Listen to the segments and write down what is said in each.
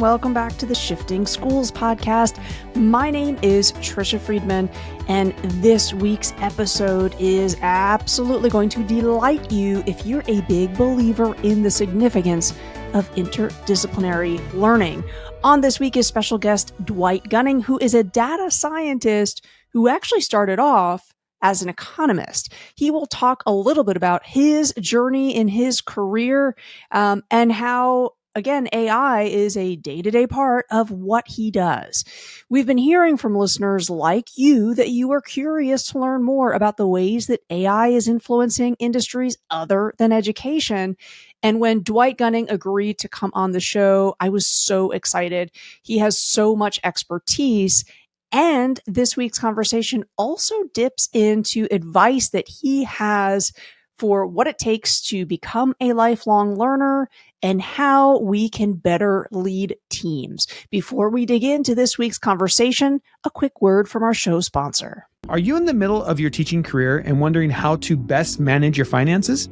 welcome back to the Shifting Schools podcast. My name is Trisha Friedman, and this week's episode is absolutely going to delight you if you're a big believer in the significance of interdisciplinary learning. On this week is special guest Dwight Gunning, who is a data scientist who actually started off as an economist. He will talk a little bit about his journey in his career and how, again, AI is a day-to-day part of what he does. We've been hearing from listeners like you that you are curious to learn more about the ways that AI is influencing industries other than education. And when Dwight Gunning agreed to come on the show, I was so excited. He has so much expertise. And this week's conversation also dips into advice that he has for what it takes to become a lifelong learner and how we can better lead teams. Before we dig into this week's conversation, a quick word from our show sponsor. Are you in the middle of your teaching career and wondering how to best manage your finances?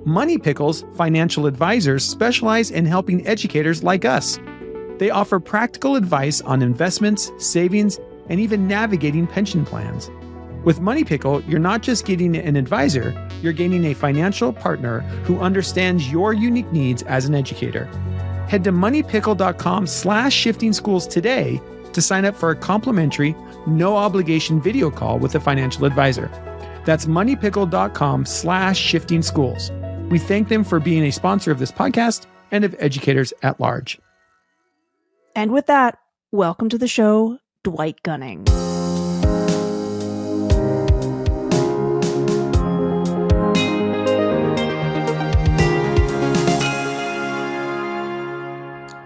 Money Pickles financial advisors specialize in helping educators like us. They offer practical advice on investments, savings, and even navigating pension plans. With Money Pickle, you're not just getting an advisor, you're gaining a financial partner who understands your unique needs as an educator. Head to moneypickle.com/shiftingschools today to sign up for a complimentary, no obligation video call with a financial advisor. That's moneypickle.com/shiftingschools. We thank them for being a sponsor of this podcast and of educators at large. And with that, welcome to the show, Dwight Gunning.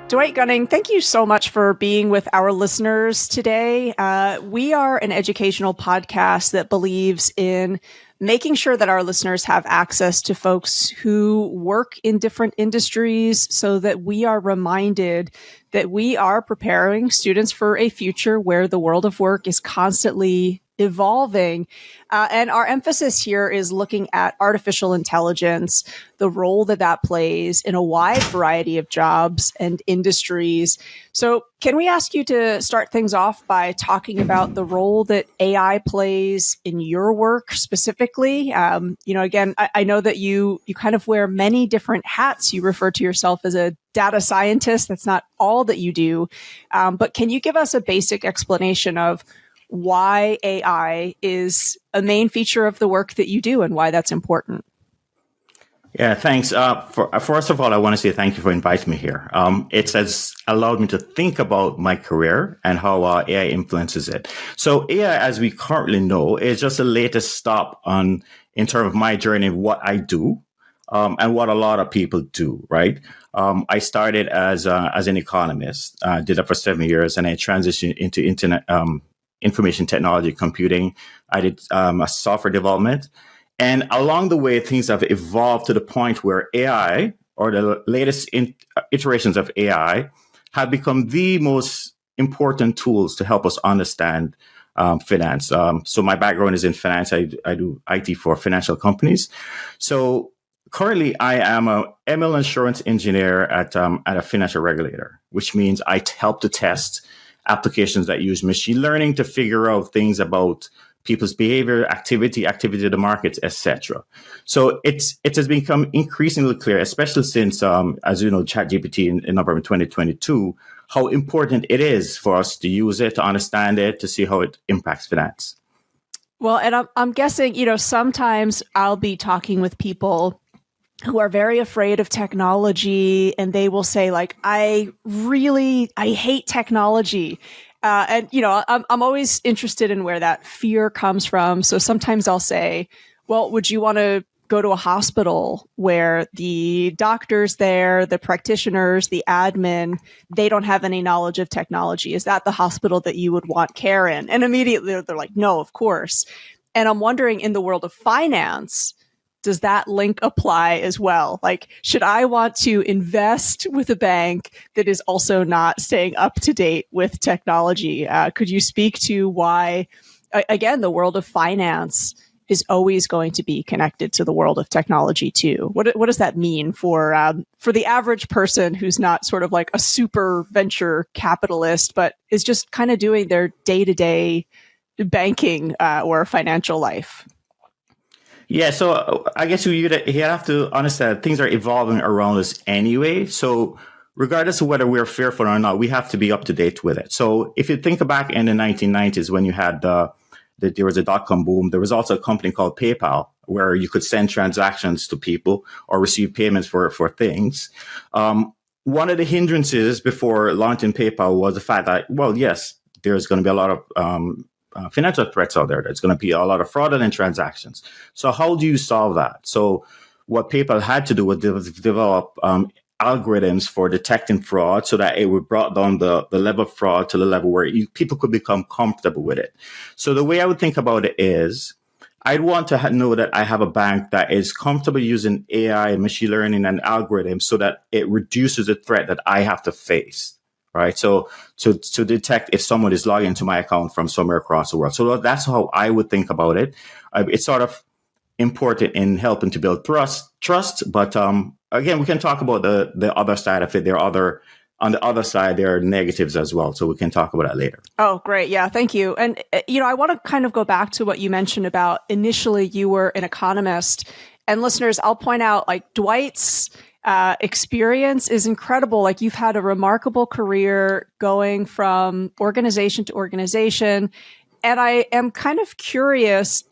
Dwight Gunning, thank you so much for being with our listeners today. We are an educational podcast that believes in making sure that our listeners have access to folks who work in different industries so that we are reminded that we are preparing students for a future where the world of work is constantly evolving. And our emphasis here is looking at artificial intelligence, the role that that plays in a wide variety of jobs and industries. So can we ask you to start things off by talking about the role that AI plays in your work specifically? Again, I know that you kind of wear many different hats. You refer to yourself as a data scientist. That's not all that you do. But can you give us a basic explanation of why AI is a main feature of the work that you do and why that's important? Yeah, thanks. First of all, I want to say thank you for inviting me here. It has allowed me to think about my career and how AI influences it. So AI, as we currently know, is just the latest stop in terms of my journey of what I do and what a lot of people do, right? I started as an economist, did that for 7 years, and I transitioned into information technology computing. I did a software development. And along the way, things have evolved to the point where AI, or the latest iterations of AI, have become the most important tools to help us understand finance. So my background is in finance. I do IT for financial companies. So currently, I am a ML insurance engineer at a financial regulator, which means I help to test applications that use machine learning to figure out things about people's behavior, activity of the markets, etc. So it has become increasingly clear, especially since, as you know, ChatGPT in November 2022, how important it is for us to use it, to understand it, to see how it impacts finance. Well, and I'm guessing, sometimes I'll be talking with people who are very afraid of technology, and they will say, like, I hate technology. I'm always interested in where that fear comes from. So sometimes I'll say, well, would you want to go to a hospital where the doctors there, the practitioners, the admin, they don't have any knowledge of technology? Is that the hospital that you would want care in? And immediately they're like, no, of course. And I'm wondering, in the world of finance, does that link apply as well? Like, should I want to invest with a bank that is also not staying up to date with technology? Could you speak to why, again, the world of finance is always going to be connected to the world of technology too. What does that mean for the average person who's not sort of like a super venture capitalist, but is just kind of doing their day-to-day banking or financial life? Yeah, so I guess you have to understand things are evolving around us anyway. So regardless of whether we're fearful or not, we have to be up to date with it. So if you think back in the 1990s when you had there was a dot-com boom, there was also a company called PayPal where you could send transactions to people or receive payments for things. One of the hindrances before launching PayPal was the fact that, well, yes, there's going to be a lot of financial threats out there. There's going to be a lot of fraudulent transactions. So how do you solve that? So what PayPal had to do was develop algorithms for detecting fraud so that it would brought down the level of fraud to the level where people could become comfortable with it. So the way I would think about it is I'd want to know that I have a bank that is comfortable using AI and machine learning and algorithms so that it reduces the threat that I have to face. Right. So to detect if someone is logging into my account from somewhere across the world. So that's how I would think about it. It's sort of important in helping to build trust. But again, we can talk about the other side of it. On the other side, there are negatives as well. So we can talk about that later. Oh, great. Yeah, thank you. And, I want to kind of go back to what you mentioned about initially you were an economist. And listeners, I'll point out like Dwight's experience is incredible. Like you've had a remarkable career going from organization to organization. And I am kind of curious,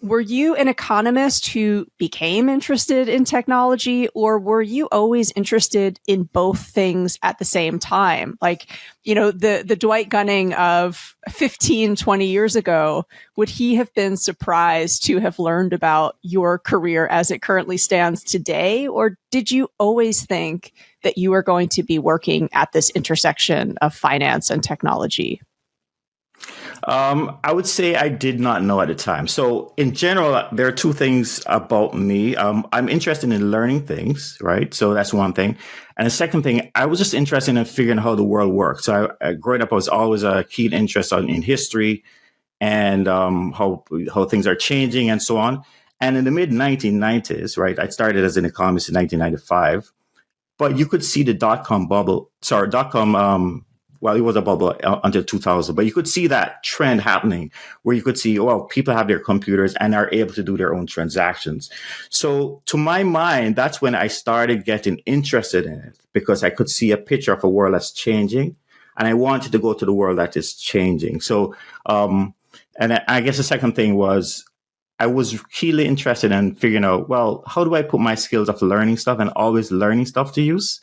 were you an economist who became interested in technology, or were you always interested in both things at the same time? Like, the Dwight Gunning of 15, 20 years ago, would he have been surprised to have learned about your career as it currently stands today? Or did you always think that you were going to be working at this intersection of finance and technology? I would say I did not know at the time. So in general, there are two things about me. I'm interested in learning things, right? So that's one thing. And the second thing, I was just interested in figuring out how the world works. So growing up, I was always a keen interest in history and how things are changing and so on. And in the mid 1990s, right, I started as an economist in 1995, but you could see the dot-com bubble, well, it was a bubble until 2000, but you could see that trend happening where you could see, well, people have their computers and are able to do their own transactions. So to my mind, that's when I started getting interested in it because I could see a picture of a world that's changing and I wanted to go to the world that is changing. So, and I guess the second thing was I was keenly interested in figuring out, well, how do I put my skills of learning stuff and always learning stuff to use?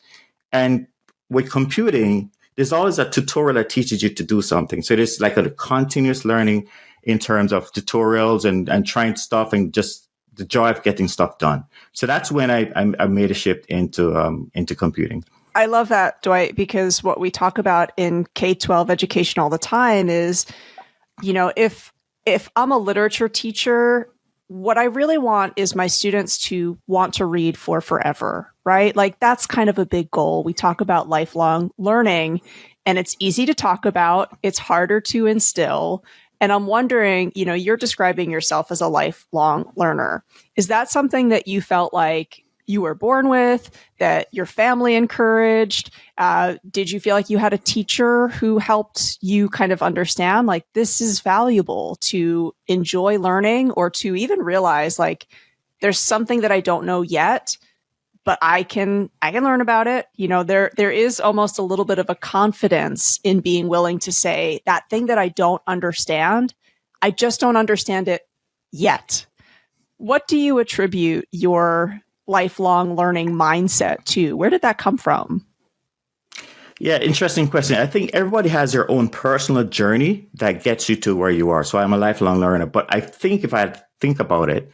And with computing, there's always a tutorial that teaches you to do something. So there's like a continuous learning in terms of tutorials and trying stuff and just the joy of getting stuff done. So that's when I made a shift into computing. I love that, Dwight, because what we talk about in K-12 education all the time is, if I'm a literature teacher, what I really want is my students to want to read for forever, right? Like that's kind of a big goal. We talk about lifelong learning and it's easy to talk about. It's harder to instill. And I'm wondering, you're describing yourself as a lifelong learner. Is that something that you felt like you were born with, that your family encouraged? Did you feel like you had a teacher who helped you kind of understand like this is valuable to enjoy learning or to even realize like there's something that I don't know yet, but I can learn about it. There is almost a little bit of a confidence in being willing to say that thing that I don't understand, I just don't understand it yet. What do you attribute your lifelong learning mindset to? Where did that come from? Yeah, interesting question. I think everybody has their own personal journey that gets you to where you are. So I'm a lifelong learner, but I think if I think about it,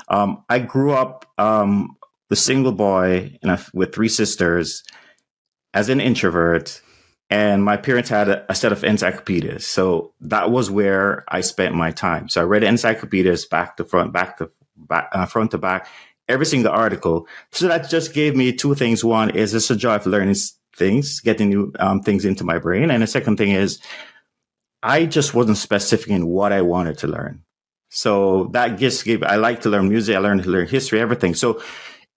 I grew up the single boy with three sisters as an introvert, and my parents had a set of encyclopedias. So that was where I spent my time. So I read encyclopedias back to front, front to back, every single article. So that just gave me two things. One is it's a joy of learning things, getting new things into my brain. And the second thing is I just wasn't specific in what I wanted to learn. So that just gave, I like to learn music. I learn to learn history, everything. So,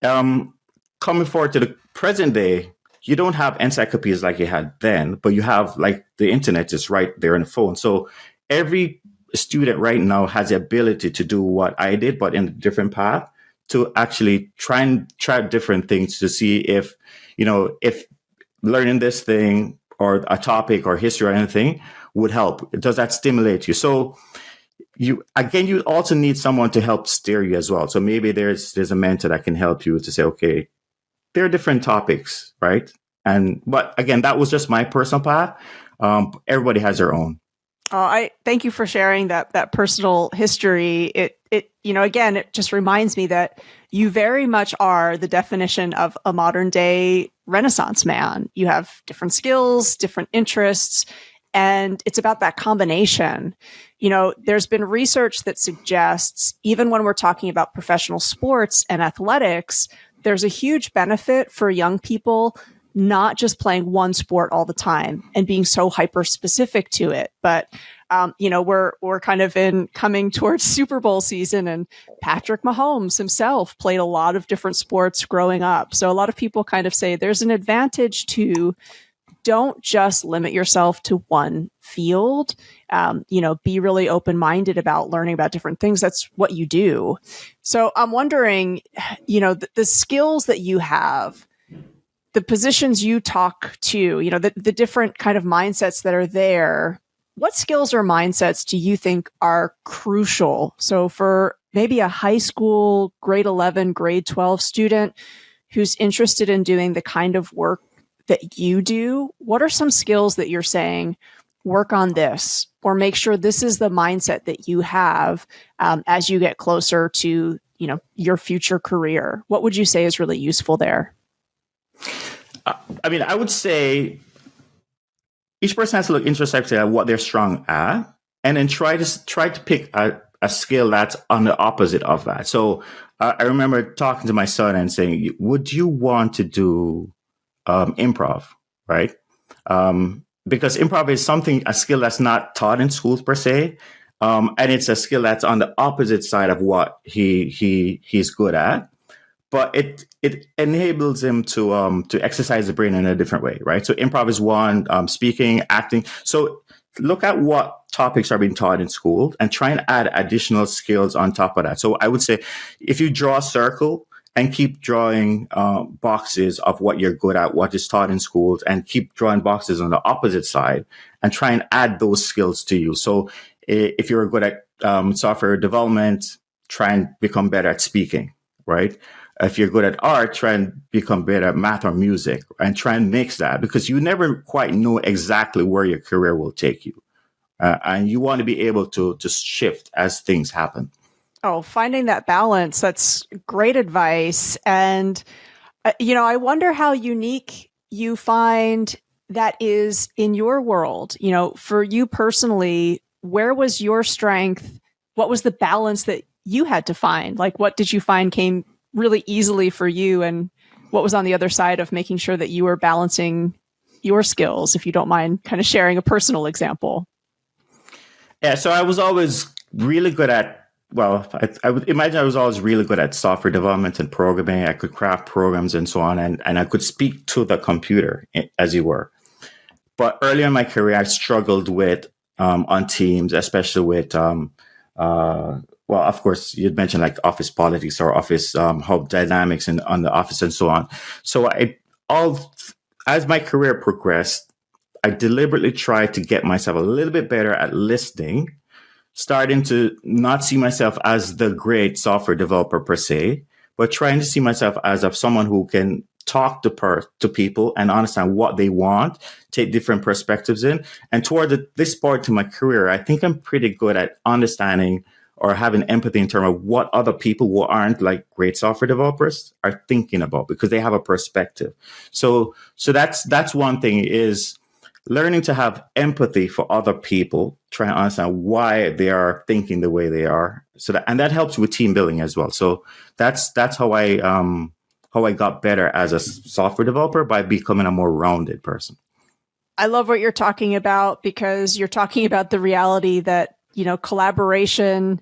coming forward to the present day, you don't have encyclopedias like you had then, but you have like the internet just right there on the phone. So every student right now has the ability to do what I did, but in a different path, to actually try different things to see if, if learning this thing or a topic or history or anything would help. Does that stimulate you? So you also need someone to help steer you as well. So maybe there's a mentor that can help you to say, okay, there are different topics, right? But again, that was just my personal path. Everybody has their own. Oh, I thank you for sharing that personal history. It again, it just reminds me that you very much are the definition of a modern day Renaissance man. You have different skills, different interests, and it's about that combination. There's been research that suggests even when we're talking about professional sports and athletics, there's a huge benefit for young people not just playing one sport all the time and being so hyper specific to it. But, we're kind of coming towards Super Bowl season, and Patrick Mahomes himself played a lot of different sports growing up. So a lot of people kind of say there's an advantage to don't just limit yourself to one field. Be really open-minded about learning about different things. That's what you do. So I'm wondering, the skills that you have, the positions you talk to, the different kind of mindsets that are there, what skills or mindsets do you think are crucial? So for maybe a high school, grade 11, grade 12 student who's interested in doing the kind of work that you do, what are some skills that you're saying, work on this, or make sure this is the mindset that you have as you get closer to, your future career? What would you say is really useful there? I would say each person has to look introspectively at what they're strong at, and then try to pick a skill that's on the opposite of that. So I remember talking to my son and saying, would you want to do improv, right? Because improv is a skill that's not taught in schools per se. And it's a skill that's on the opposite side of what he's good at. But it enables him to exercise the brain in a different way, right? So improv is one, speaking, acting. So look at what topics are being taught in school and try and add additional skills on top of that. So I would say if you draw a circle and keep drawing boxes of what you're good at, what is taught in schools, and keep drawing boxes on the opposite side and try and add those skills to you. So if you're good at software development, try and become better at speaking, right? If you're good at art, try and become better at math or music, and try and mix that, because you never quite know exactly where your career will take you. And you want to be able to shift as things happen. Oh, finding that balance. That's great advice. And, I wonder how unique you find that is in your world. For you personally, where was your strength? What was the balance that you had to find? Like, what did you find came really easily for you? And what was on the other side of making sure that you were balancing your skills, if you don't mind kind of sharing a personal example? Yeah, so I was always really good at, I would imagine I was always really good at software development and programming. I could craft programs and so on, and I could speak to the computer, as you were. But early in my career, I struggled with on teams, especially with of course, you'd mentioned like office politics or office hub dynamics and on the office and so on. So as my career progressed, I deliberately tried to get myself a little bit better at listening, starting to not see myself as the great software developer per se, but trying to see myself as someone who can talk to people and understand what they want, take different perspectives in. And toward this part of my career, I think I'm pretty good at understanding or having empathy in terms of what other people who aren't like great software developers are thinking about, because they have a perspective. So that's one thing, is learning to have empathy for other people, trying to understand why they are thinking the way they are. And that helps with team building as well. So that's how I got better as a software developer, by becoming a more rounded person. I love what you're talking about, because you're talking about the reality that, collaboration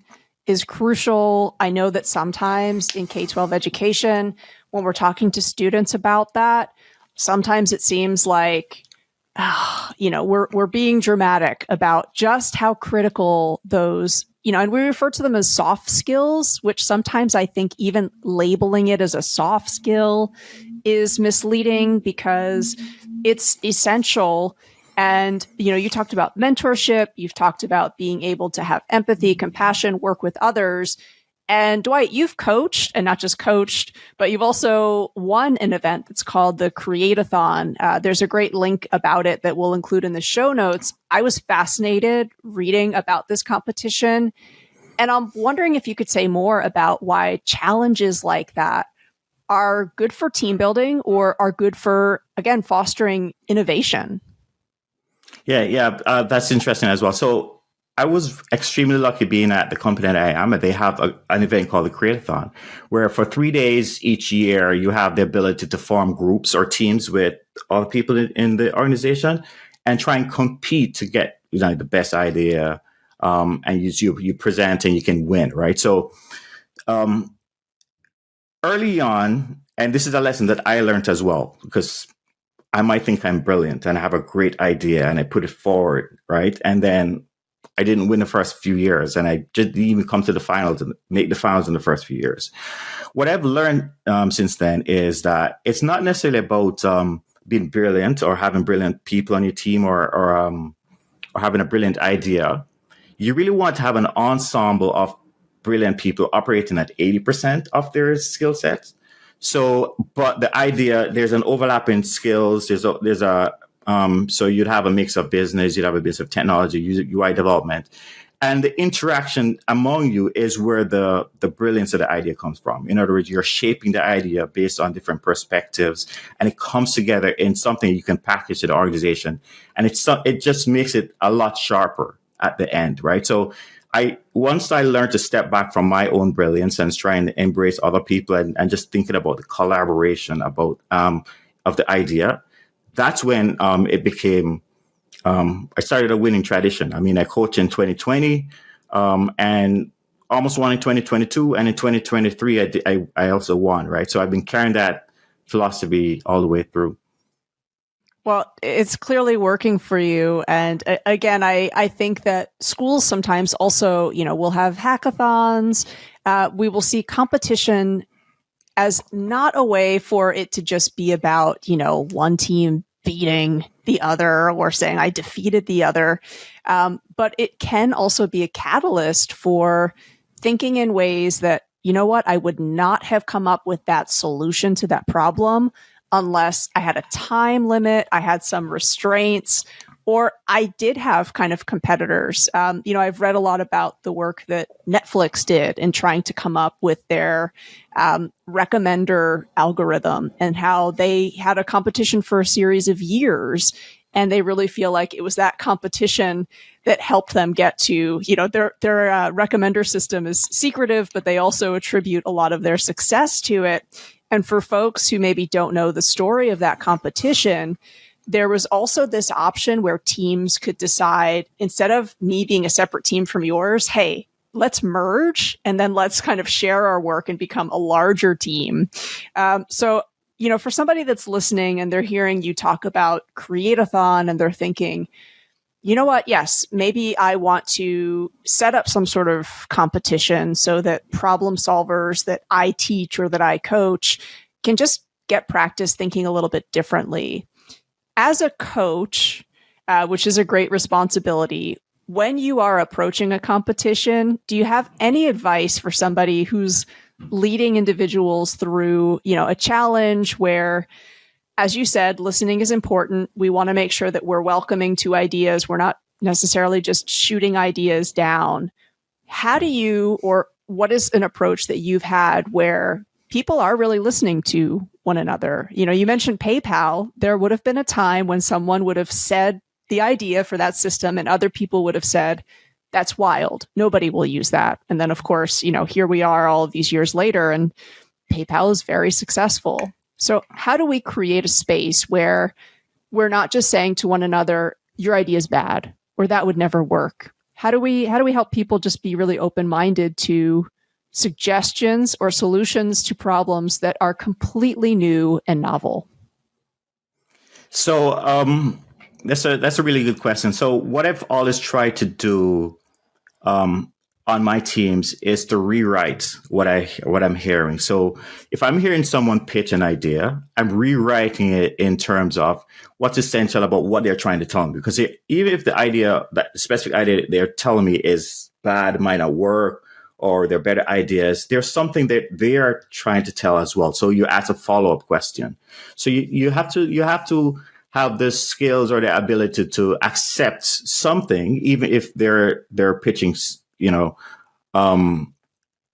is crucial. I know that sometimes in K-12 education, when we're talking to students about that, sometimes it seems like, we're being dramatic about just how critical those, and we refer to them as soft skills, which sometimes I think even labeling it as a soft skill is misleading because it's essential. And, you talked about mentorship, you've talked about being able to have empathy, compassion, work with others. And Dwight, you've coached, and not just coached, but you've also won an event that's called the Create-a-thon. There's a great link about it that we'll include in the show notes. I was fascinated reading about this competition, and I'm wondering if you could say more about why challenges like that are good for team building or are good for, again, fostering innovation. Yeah, that's interesting as well. So I was extremely lucky being at the company that I am. They have an event called the Create-a-thon, where for 3 days each year, you have the ability to form groups or teams with other people in the organization and try and compete to get the best idea. And you present and you can win, right? So early on, and this is a lesson that I learned as well, because I might think I'm brilliant and I have a great idea and I put it forward, right? And then I didn't win the first few years, and I just didn't even come to the finals and make the finals in the first few years. What I've learned since then is that it's not necessarily about being brilliant or having brilliant people on your team or having a brilliant idea. You really want to have an ensemble of brilliant people operating at 80% of their skill sets. So, but the idea, there's an overlap in skills. So you'd have a mix of business, you'd have a mix of technology, UI development. And the interaction among you is where the brilliance of the idea comes from. In other words, you're shaping the idea based on different perspectives, and it comes together in something you can package to the organization. And it just makes it a lot sharper at the end, right? So once I learned to step back from my own brilliance and try and embrace other people and just thinking about the collaboration of the idea, that's when it became, I started a winning tradition. I mean, I coached in 2020 and almost won in 2022. And in 2023, I also won, right? So I've been carrying that philosophy all the way through. Well, it's clearly working for you. And again, I think that schools sometimes also, will have hackathons. We will see competition as not a way for it to just be about, one team beating the other or saying I defeated the other. But it can also be a catalyst for thinking in ways that, I would not have come up with that solution to that problem unless I had a time limit, I had some restraints, or I did have kind of competitors. I've read a lot about the work that Netflix did in trying to come up with their recommender algorithm and how they had a competition for a series of years. And they really feel like it was that competition that helped them get to, their recommender system is secretive, but they also attribute a lot of their success to it. And for folks who maybe don't know the story of that competition, there was also this option where teams could decide, instead of me being a separate team from yours, hey, let's merge and then let's kind of share our work and become a larger team. So, for somebody that's listening and they're hearing you talk about Create-a-thon and they're thinking, you know what? Yes, maybe I want to set up some sort of competition so that problem solvers that I teach or that I coach can just get practice thinking a little bit differently. As a coach, which is a great responsibility, when you are approaching a competition, do you have any advice for somebody who's leading individuals through, a challenge where, as you said, listening is important. We want to make sure that we're welcoming to ideas. We're not necessarily just shooting ideas down. How do you, or what is an approach that you've had where people are really listening to one another? You mentioned PayPal. There would have been a time when someone would have said the idea for that system and other people would have said, that's wild. Nobody will use that. And then, of course, here we are all of these years later and PayPal is very successful. So how do we create a space where we're not just saying to one another, your idea is bad or that would never work? How do we help people just be really open-minded to suggestions or solutions to problems that are completely new and novel? So that's a really good question. So what I've always tried to do on my teams is to rewrite what I'm hearing. So if I'm hearing someone pitch an idea, I'm rewriting it in terms of what's essential about what they're trying to tell me. Because even if that specific idea they're telling me is bad, might not work, or they're better ideas, there's something that they are trying to tell as well. So you ask a follow-up question. So you have to have the skills or the ability to accept something, even if they're pitching,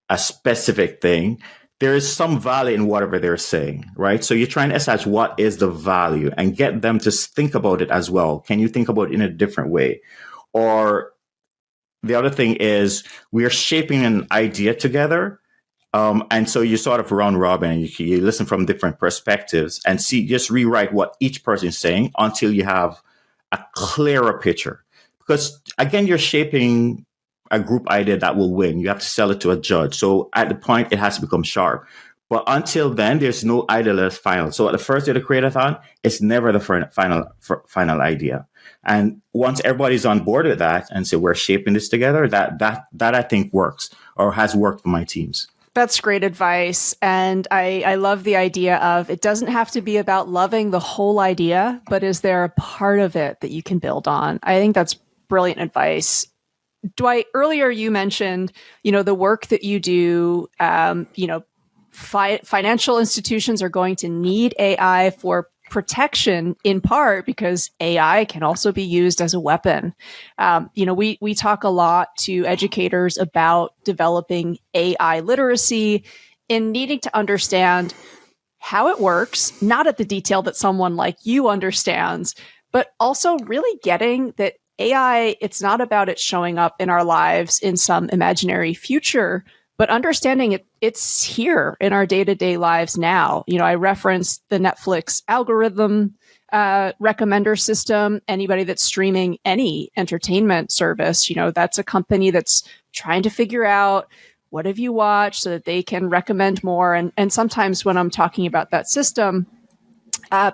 a specific thing. There is some value in whatever they're saying, right? So you're trying to assess what is the value and get them to think about it as well. Can you think about it in a different way? Or the other thing is we are shaping an idea together. And so you sort of round robin and you listen from different perspectives and just rewrite what each person is saying until you have a clearer picture. Because again, you're shaping a group idea that will win. You have to sell it to a judge. So at the point, it has to become sharp. But until then, there's no idea that's final. So at the first day of the Create-a-thon, it's never the final idea. And once everybody's on board with that and say, we're shaping this together, that I think works or has worked for my teams. That's great advice. And I love the idea of it doesn't have to be about loving the whole idea, but is there a part of it that you can build on? I think that's brilliant advice. Dwight, earlier you mentioned, the work that you do, financial institutions are going to need AI for protection, in part because AI can also be used as a weapon. We talk a lot to educators about developing AI literacy and needing to understand how it works, not at the detail that someone like you understands, but also really getting that AI, it's not about it showing up in our lives in some imaginary future, but understanding it's here in our day-to-day lives now. I referenced the Netflix algorithm recommender system. Anybody that's streaming any entertainment service, that's a company that's trying to figure out what have you watched so that they can recommend more. And sometimes when I'm talking about that system,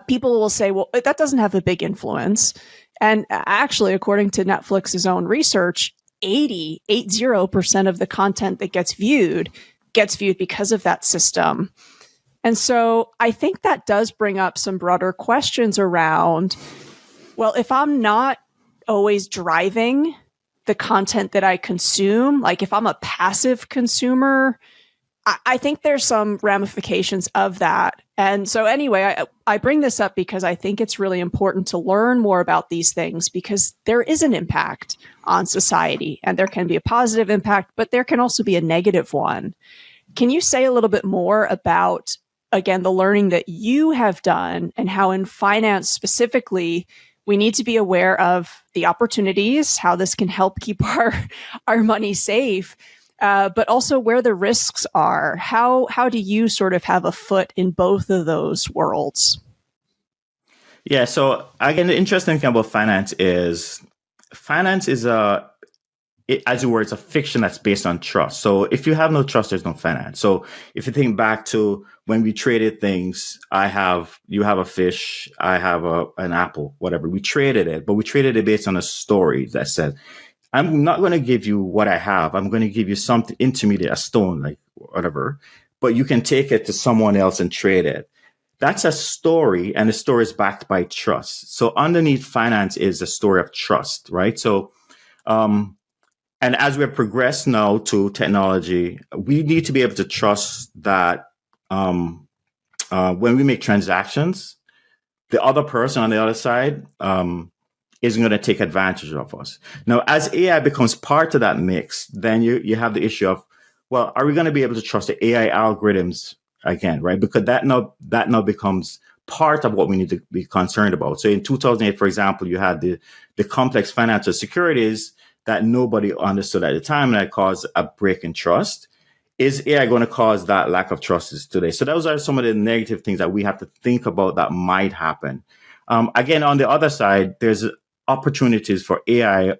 people will say, well, that doesn't have a big influence. And actually, according to Netflix's own research, 80% of the content that gets viewed because of that system. And so I think that does bring up some broader questions around, well, if I'm not always driving the content that I consume, like if I'm a passive consumer, I think there's some ramifications of that. And so anyway, I bring this up because I think it's really important to learn more about these things because there is an impact on society and there can be a positive impact, but there can also be a negative one. Can you say a little bit more about, again, the learning that you have done and how in finance specifically, we need to be aware of the opportunities, how this can help keep our money safe, but also where the risks are. How do you sort of have a foot in both of those worlds? Yeah. So again, the interesting thing about finance is as it were, it's a fiction that's based on trust. So if you have no trust, there's no finance. So if you think back to when we traded things, you have a fish, I have an apple, whatever. We traded it, but we traded it based on a story that said, I'm not going to give you what I have. I'm going to give you something intermediate, a stone, like whatever, but you can take it to someone else and trade it. That's a story, and the story is backed by trust. So underneath finance is a story of trust, right? So, and as we have progressed now to technology, we need to be able to trust that when we make transactions, the other person on the other side isn't going to take advantage of us. Now, as AI becomes part of that mix, then you have the issue of, well, are we going to be able to trust the AI algorithms again, right? Because that now becomes part of what we need to be concerned about. So in 2008, for example, you had the complex financial securities that nobody understood at the time, and that caused a break in trust. Is AI going to cause that lack of trust today? So those are some of the negative things that we have to think about that might happen. Again, on the other side, there's opportunities for AI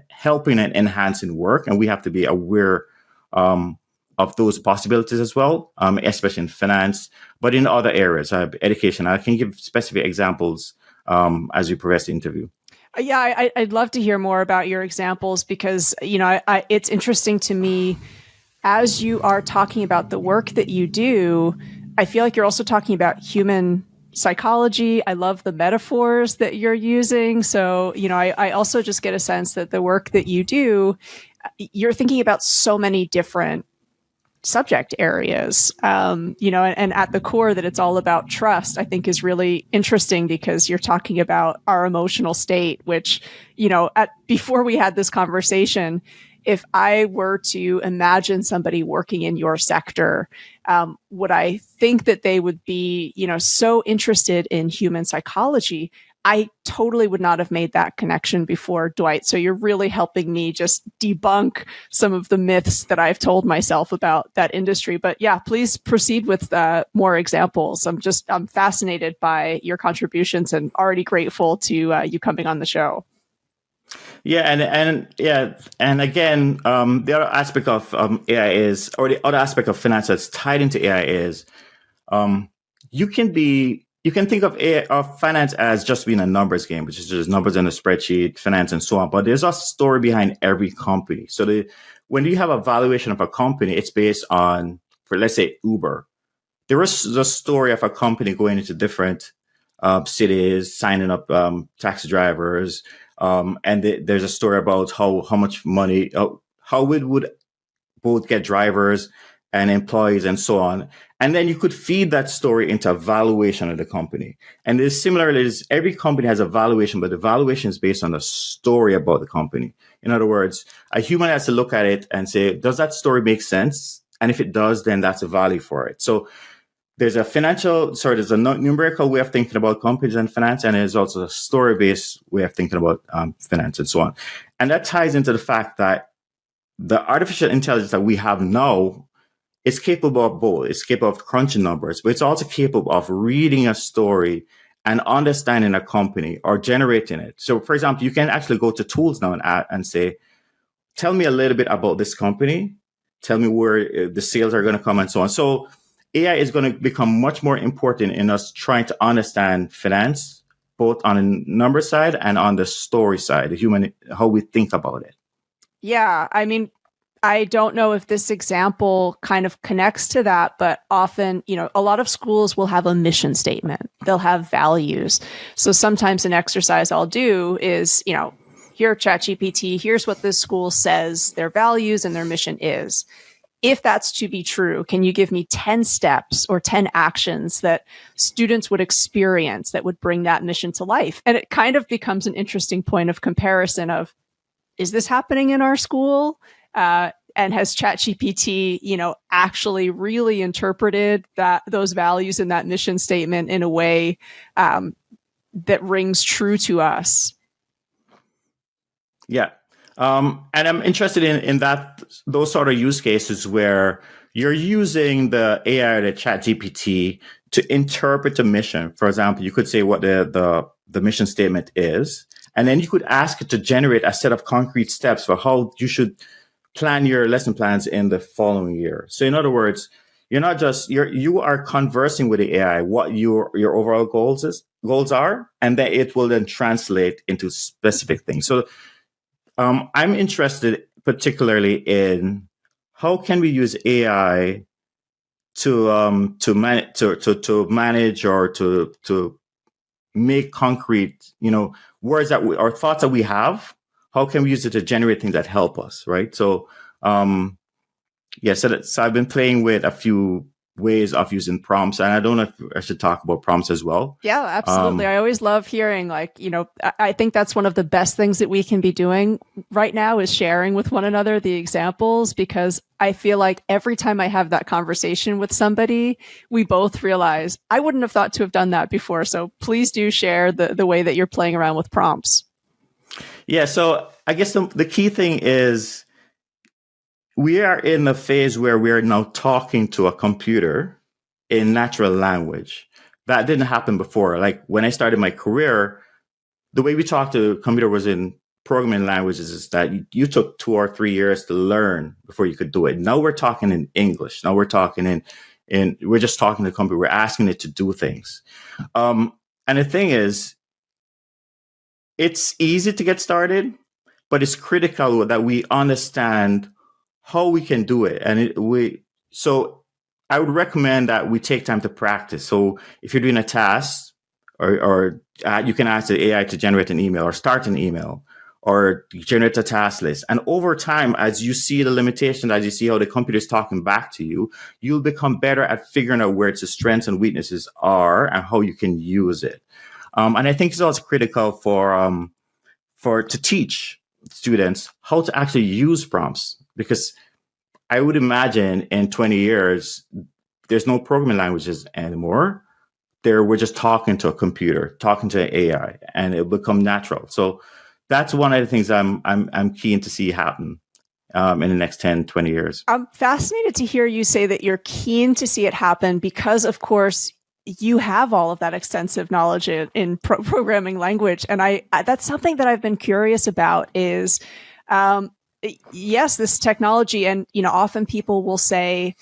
helping and enhancing work, and we have to be aware of those possibilities as well, especially in finance, but in other areas, education. I can give specific examples as we progress the interview. Yeah, I'd love to hear more about your examples because, it's interesting to me as you are talking about the work that you do. I feel like you're also talking about human psychology. I love the metaphors that you're using. So, I also just get a sense that the work that you do, you're thinking about so many different subject areas, and at the core that it's all about trust, I think is really interesting because you're talking about our emotional state, which, before we had this conversation, if I were to imagine somebody working in your sector, would I think that they would be, so interested in human psychology? I totally would not have made that connection before, Dwight. So you're really helping me just debunk some of the myths that I've told myself about that industry. But yeah, please proceed with more examples. I'm fascinated by your contributions and already grateful to you coming on the show. Yeah, and again, the other aspect of AI is, or the other aspect of finance that's tied into AI is, you can think of AI, of finance as just being a numbers game, which is just numbers in a spreadsheet, finance, and so on. But there's a story behind every company. So when you have a valuation of a company, it's based on, for let's say Uber. There is the story of a company going into different cities, signing up taxi drivers. There's a story about how much money, how it would both get drivers and employees and so on. And then you could feed that story into a valuation of the company. And there's similarities. Every company has a valuation, but the valuation is based on the story about the company. In other words, a human has to look at it and say, does that story make sense? And if it does, then that's a value for it. So there's a numerical way of thinking about companies and finance, and there's also a story-based way of thinking about finance and so on. And that ties into the fact that the artificial intelligence that we have now is capable of both. It's capable of crunching numbers, but it's also capable of reading a story and understanding a company or generating it. So, for example, you can actually go to tools now and say, tell me a little bit about this company. Tell me where the sales are going to come and so on. So AI is going to become much more important in us trying to understand finance, both on the number side and on the story side, the human, how we think about it. Yeah, I mean, I don't know if this example kind of connects to that, but often, a lot of schools will have a mission statement. They'll have values. So sometimes an exercise I'll do is, here, ChatGPT, here's what this school says their values and their mission is. If that's to be true, can you give me 10 steps or 10 actions that students would experience that would bring that mission to life? And it kind of becomes an interesting point of comparison of, is this happening in our school? And has ChatGPT, actually really interpreted those values in that mission statement in a way that rings true to us? Yeah. And I'm interested in those sort of use cases where you're using the AI or the ChatGPT to interpret a mission. For example, you could say what the mission statement is, and then you could ask it to generate a set of concrete steps for how you should plan your lesson plans in the following year. So in other words, you are conversing with the AI what your overall goals are, and then it will then translate into specific things. So I'm interested particularly in how can we use AI to manage or to make concrete, words or thoughts that we have. How can we use it to generate things that help us, right? So, so I've been playing with a few ways of using prompts, and I don't know if I should talk about prompts as well. Yeah, absolutely. I always love hearing, I think that's one of the best things that we can be doing right now is sharing with one another the examples, because I feel like every time I have that conversation with somebody, we both realize I wouldn't have thought to have done that before. So please do share the way that you're playing around with prompts. Yeah, so I guess the key thing is we are in a phase where we are now talking to a computer in natural language. That didn't happen before. Like when I started my career, the way we talked to a computer was in programming languages is that you took 2 or 3 years to learn before you could do it. Now we're talking in English. Now we're talking we're just talking to the computer. We're asking it to do things. And the thing is, it's easy to get started, but it's critical that we understand how we can do it. And so I would recommend that we take time to practice. So if you're doing a task, or you can ask the AI to generate an email or start an email or generate a task list. And over time, as you see the limitations, as you see how the computer is talking back to you, you'll become better at figuring out where its strengths and weaknesses are and how you can use it. And I think it's also critical to teach students how to actually use prompts, because I would imagine in 20 years, there's no programming languages anymore. We're just talking to a computer, talking to an AI, and it'll become natural. So that's one of the things I'm keen to see happen in the next 10, 20 years. I'm fascinated to hear you say that you're keen to see it happen because, of course, you have all of that extensive knowledge in programming language. And that's something that I've been curious about is, yes, this technology. And, often people will say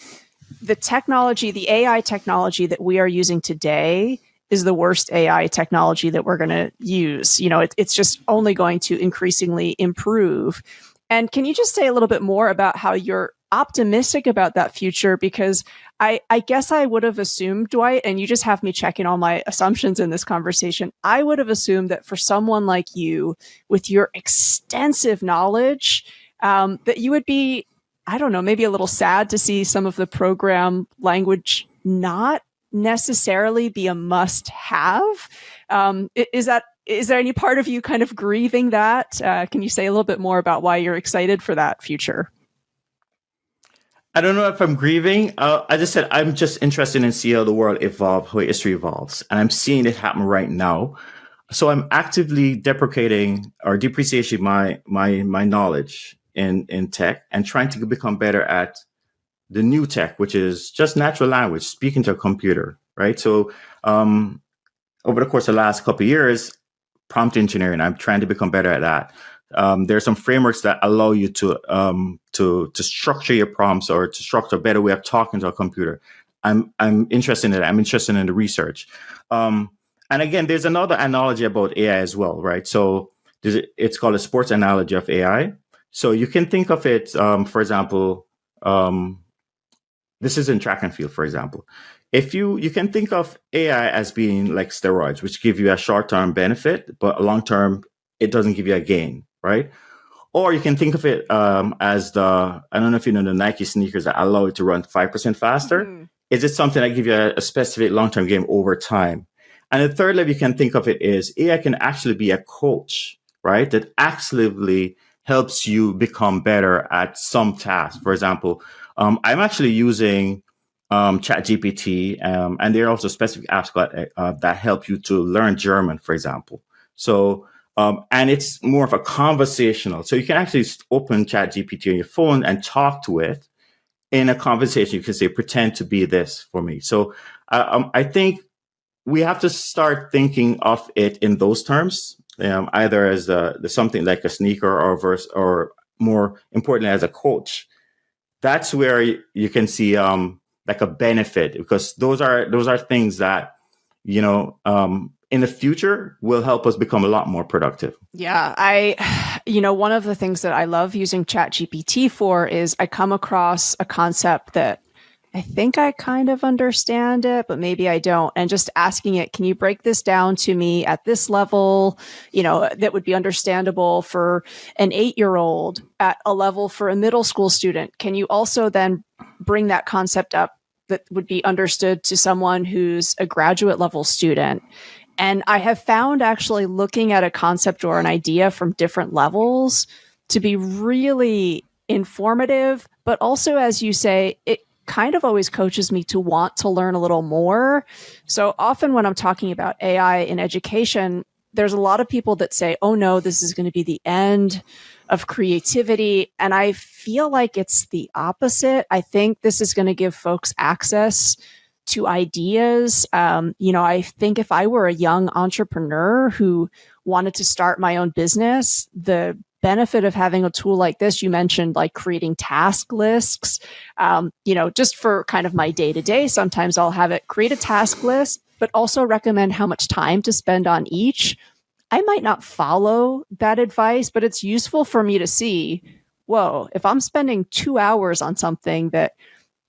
the AI technology that we are using today is the worst AI technology that we're going to use. It's just only going to increasingly improve. And can you just say a little bit more about how you're optimistic about that future? Because I guess I would have assumed, Dwight, and you just have me checking all my assumptions in this conversation, I would have assumed that for someone like you, with your extensive knowledge, that you would be, I don't know, maybe a little sad to see some of the program language not necessarily be a must-have. Is there any part of you kind of grieving that? Can you say a little bit more about why you're excited for that future? I don't know if I'm grieving. As I said, I'm just interested in seeing how the world evolves, how history evolves. And I'm seeing it happen right now. So I'm actively depreciating my knowledge in tech and trying to become better at the new tech, which is just natural language, speaking to a computer, right? So over the course of the last couple of years, prompt engineering, I'm trying to become better at that. There are some frameworks that allow you to structure your prompts or to structure a better way of talking to a computer. I'm interested in it. I'm interested in the research. And again, there's another analogy about AI as well, right? So it's called a sports analogy of AI. So you can think of it, for example, this is in track and field, for example. If you can think of AI as being like steroids, which give you a short-term benefit, but long-term, it doesn't give you a gain, right? Or you can think of it as I don't know if you know the Nike sneakers that allow you to run 5% faster. Mm-hmm. Is it something that give you a specific long-term gain over time? And the third level you can think of it is AI can actually be a coach, right? That actively helps you become better at some task. For example, I'm actually using ChatGPT, and there are also specific apps that help you to learn German, for example. So, and it's more of a conversational. So you can actually open ChatGPT on your phone and talk to it in a conversation. You can say, pretend to be this for me. So I think we have to start thinking of it in those terms, either as something like a sneaker or more importantly, as a coach. That's where you can see like a benefit, because those are things that, in the future will help us become a lot more productive. Yeah, one of the things that I love using ChatGPT for is I come across a concept that I think I kind of understand it, but maybe I don't. And just asking it, can you break this down to me at this level, that would be understandable for an 8-year-old, at a level for a middle school student? Can you also then bring that concept up that would be understood to someone who's a graduate level student? And I have found actually looking at a concept or an idea from different levels to be really informative, but also, as you say, it kind of always coaches me to want to learn a little more. So often when I'm talking about AI in education, there's a lot of people that say, oh no, this is going to be the end of creativity. And I feel like it's the opposite. I think this is going to give folks access to ideas. I think if I were a young entrepreneur who wanted to start my own business, the benefit of having a tool like this, you mentioned like creating task lists, just for kind of my day to day, sometimes I'll have it create a task list, but also recommend how much time to spend on each. I might not follow that advice, but it's useful for me to see, whoa, if I'm spending 2 hours on something that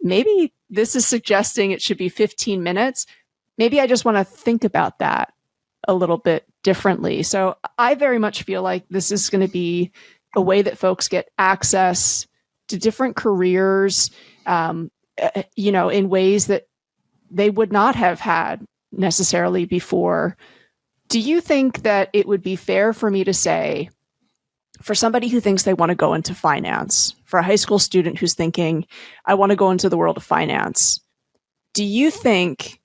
maybe this is suggesting it should be 15 minutes, maybe I just want to think about that a little bit differently. So I very much feel like this is going to be a way that folks get access to different careers, in ways that they would not have had necessarily before. Do you think that it would be fair for me to say, for somebody who thinks they want to go into finance, for a high school student who's thinking, I want to go into the world of finance, do you think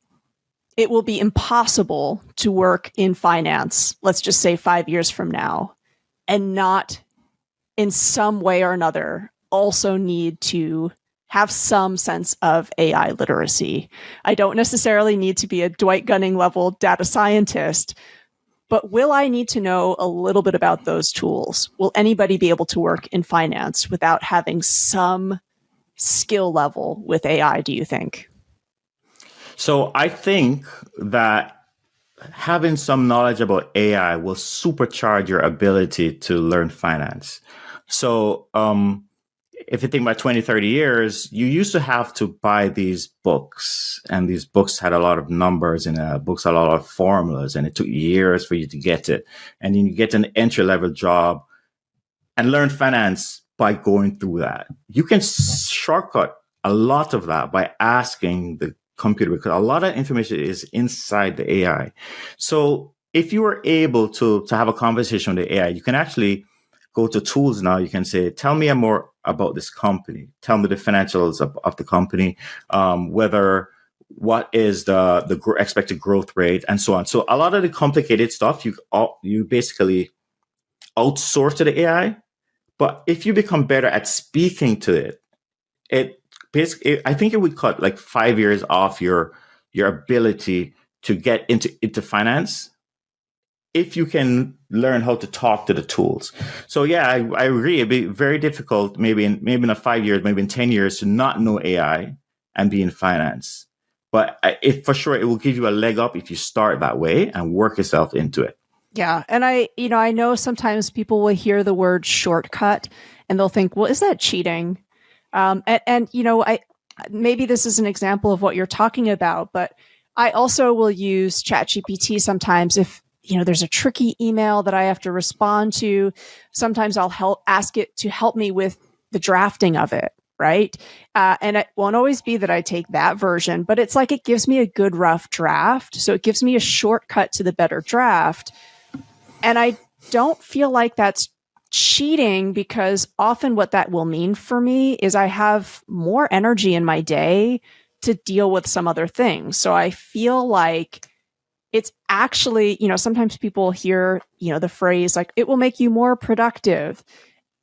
it will be impossible to work in finance, let's just say 5 years from now, and not in some way or another also need to have some sense of AI literacy? I don't necessarily need to be a Dwight Gunning level data scientist, but will I need to know a little bit about those tools? Will anybody be able to work in finance without having some skill level with AI, do you think? So I think that having some knowledge about AI will supercharge your ability to learn finance. So if you think about 20, 30 years, you used to have to buy these books, and these books had a lot of numbers and books had a lot of formulas, and it took years for you to get it. And then you get an entry-level job and learn finance by going through that. You can shortcut a lot of that by asking the computer, because a lot of information is inside the AI. So if you were able to have a conversation with the AI, you can actually go to tools now. You can say, tell me more about this company. Tell me the financials of the company, what is the expected growth rate, and so on. So a lot of the complicated stuff, you basically outsource to the AI. But if you become better at speaking to it basically, I think it would cut like 5 years off your ability to get into finance if you can learn how to talk to the tools. So yeah, I agree. It'd be very difficult, maybe in 5 years, maybe in 10 years, to not know AI and be in finance. But for sure, it will give you a leg up if you start that way and work yourself into it. Yeah. And I know sometimes people will hear the word shortcut and they'll think, well, is that cheating? Maybe this is an example of what you're talking about, but I also will use ChatGPT sometimes if, there's a tricky email that I have to respond to. Sometimes I'll ask it to help me with the drafting of it, right? And it won't always be that I take that version, but it's like it gives me a good rough draft. So it gives me a shortcut to the better draft. And I don't feel like that's cheating, because often what that will mean for me is I have more energy in my day to deal with some other things. So I feel like it's actually, sometimes people hear, the phrase like, it will make you more productive.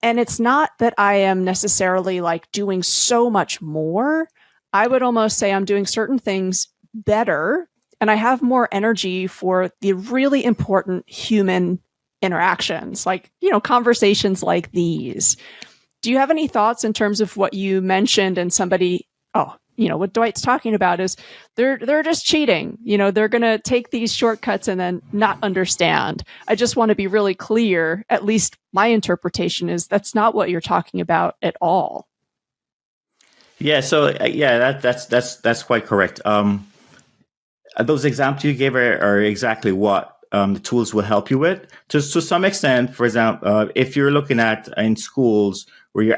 And it's not that I am necessarily like doing so much more. I would almost say I'm doing certain things better, and I have more energy for the really important human interactions, like, conversations like these. Do you have any thoughts in terms of what you mentioned and what Dwight's talking about is they're just cheating. They're going to take these shortcuts and then not understand. I just want to be really clear. At least my interpretation is that's not what you're talking about at all. Yeah. So that's quite correct. Those examples you gave are exactly what the tools will help you with. To some extent, for example, if you're looking at in schools where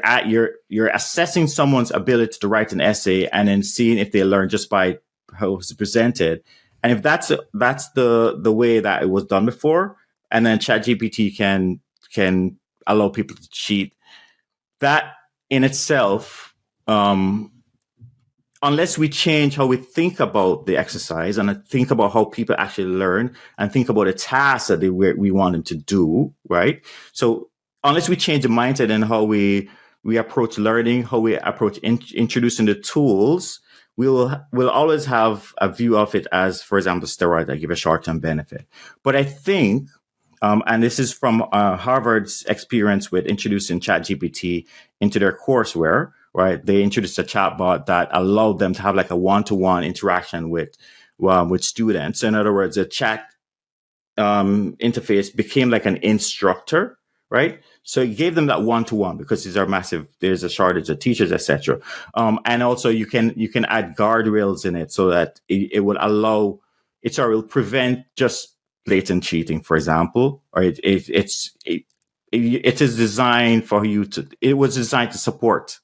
you're assessing someone's ability to write an essay and then seeing if they learn just by how it's presented, and if that's the way that it was done before, and then ChatGPT can allow people to cheat, that in itself, unless we change how we think about the exercise and think about how people actually learn and think about the tasks that we want them to do, right? So unless we change the mindset and how we approach learning, how we approach introducing the tools, we'll always have a view of it as, for example, steroids that give a short-term benefit. But I think, and this is from Harvard's experience with introducing ChatGPT into their courseware, right? They introduced a chatbot that allowed them to have like a one-to-one interaction with students. In other words, a chat interface became like an instructor, right? So it gave them that one-to-one because there's a shortage of teachers, etc. And also you can add guardrails in it so that it will will prevent just blatant cheating, for example, or it is designed it was designed to support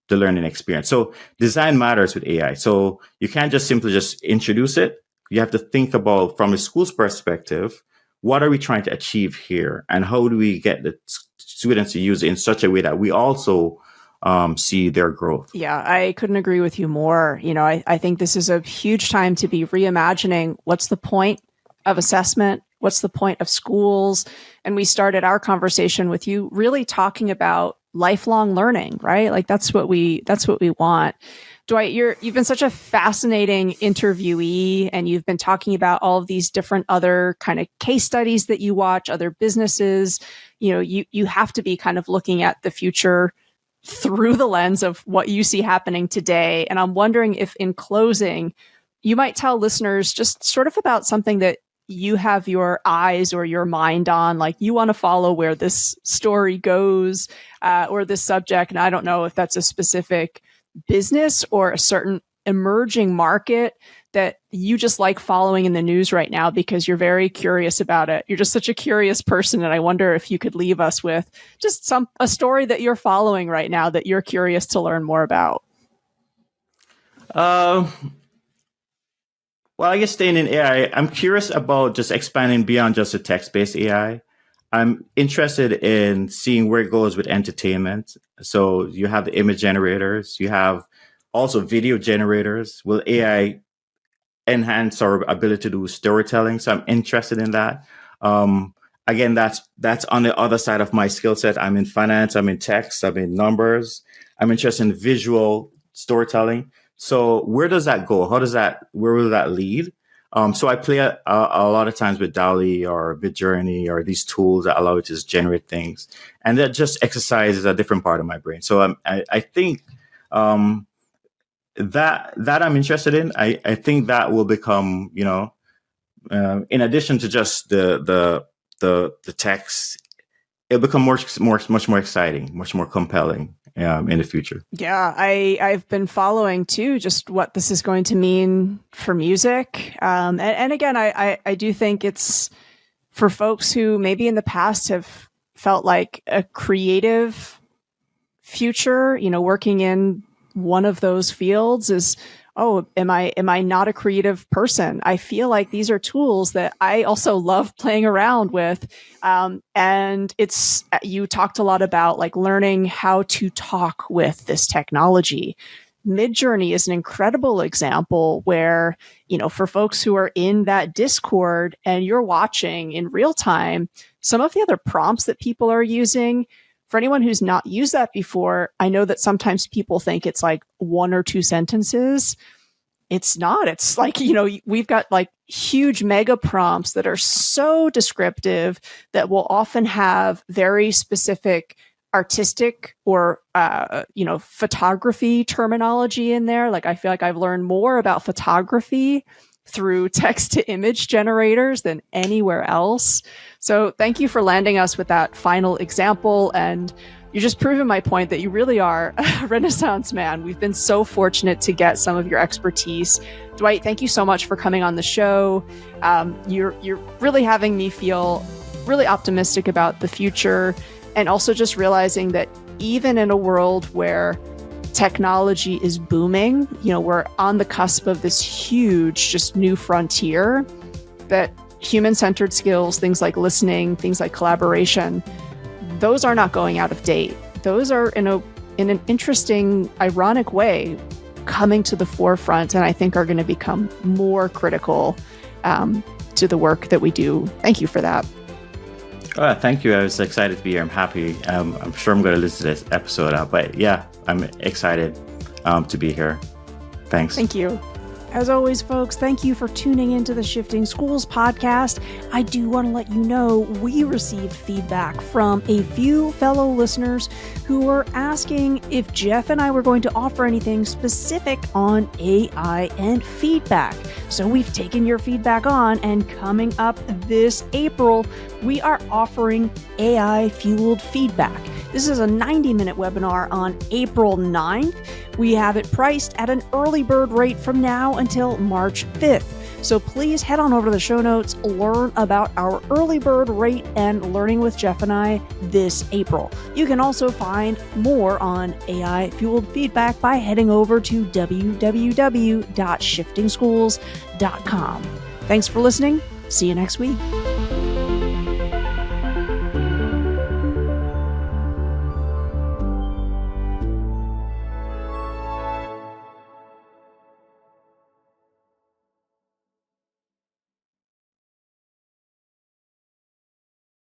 the learning experience. So design matters with AI. So you can't just simply just introduce it. You have to think about, from a school's perspective, what are we trying to achieve here? And how do we get the students to use it in such a way that we also see their growth? Yeah, I couldn't agree with you more. I think this is a huge time to be reimagining what's the point of assessment? What's the point of schools? And we started our conversation with you really talking about lifelong learning, right? Like that's what we want. Dwight, you've been such a fascinating interviewee, and you've been talking about all of these different other kind of case studies that you watch, other businesses. You have to be kind of looking at the future through the lens of what you see happening today. And I'm wondering if, in closing, you might tell listeners just sort of about something that you have your eyes or your mind on, like you want to follow where this story goes, or this subject. And I don't know if that's a specific business or a certain emerging market that you just like following in the news right now because you're very curious about it. You're just such a curious person. And I wonder if you could leave us with just a story that you're following right now that you're curious to learn more about. Well, I guess staying in AI, I'm curious about just expanding beyond just a text-based AI. I'm interested in seeing where it goes with entertainment. So you have the image generators, you have also video generators. Will AI enhance our ability to do storytelling? So I'm interested in that. Again, that's on the other side of my skill set. I'm in finance, I'm in text, I'm in numbers. I'm interested in visual storytelling. So where does that go? Where will that lead? So I play a lot of times with DALL-E or Midjourney or these tools that allow you to just generate things. And that just exercises a different part of my brain. So I think that I'm interested in. I think that will become, in addition to just the text, it'll become much more exciting, much more compelling in the future. Yeah, I've been following too, just what this is going to mean for music. And again, I do think it's for folks who maybe in the past have felt like a creative future, working in one of those fields is, oh, am I not a creative person? I feel like these are tools that I also love playing around with. And you talked a lot about like learning how to talk with this technology. Midjourney is an incredible example where, for folks who are in that Discord and you're watching in real time, some of the other prompts that people are using. For anyone who's not used that before, I know that sometimes people think it's like one or two sentences. It's not. It's like, we've got like huge mega prompts that are so descriptive that will often have very specific artistic or, photography terminology in there. Like, I feel like I've learned more about photography through text to image generators than anywhere else. So thank you for landing us with that final example. And you just proven my point that you really are a Renaissance man. We've been so fortunate to get some of your expertise. Dwight, thank you so much for coming on the show. You're really having me feel really optimistic about the future, and also just realizing that even in a world where technology is booming, we're on the cusp of this huge, just new frontier, that human-centered skills, things like listening, things like collaboration, those are not going out of date. Those are in an interesting, ironic way coming to the forefront, and I think are going to become more critical to the work that we do. Thank you for that. Thank you. I was excited to be here. I'm happy. I'm sure I'm going to listen to this episode. But yeah, I'm excited to be here. Thanks. Thank you. As always, folks, thank you for tuning into the Shifting Schools podcast. I do want to let you know we received feedback from a few fellow listeners who were asking if Jeff and I were going to offer anything specific on AI and feedback. So we've taken your feedback on, and coming up this April, we are offering AI-fueled feedback. This is a 90-minute webinar on April 9th. We have it priced at an early bird rate from now until March 5th. So please head on over to the show notes, learn about our early bird rate and learning with Jeff and I this April. You can also find more on AI-fueled feedback by heading over to www.shiftingschools.com. Thanks for listening. See you next week.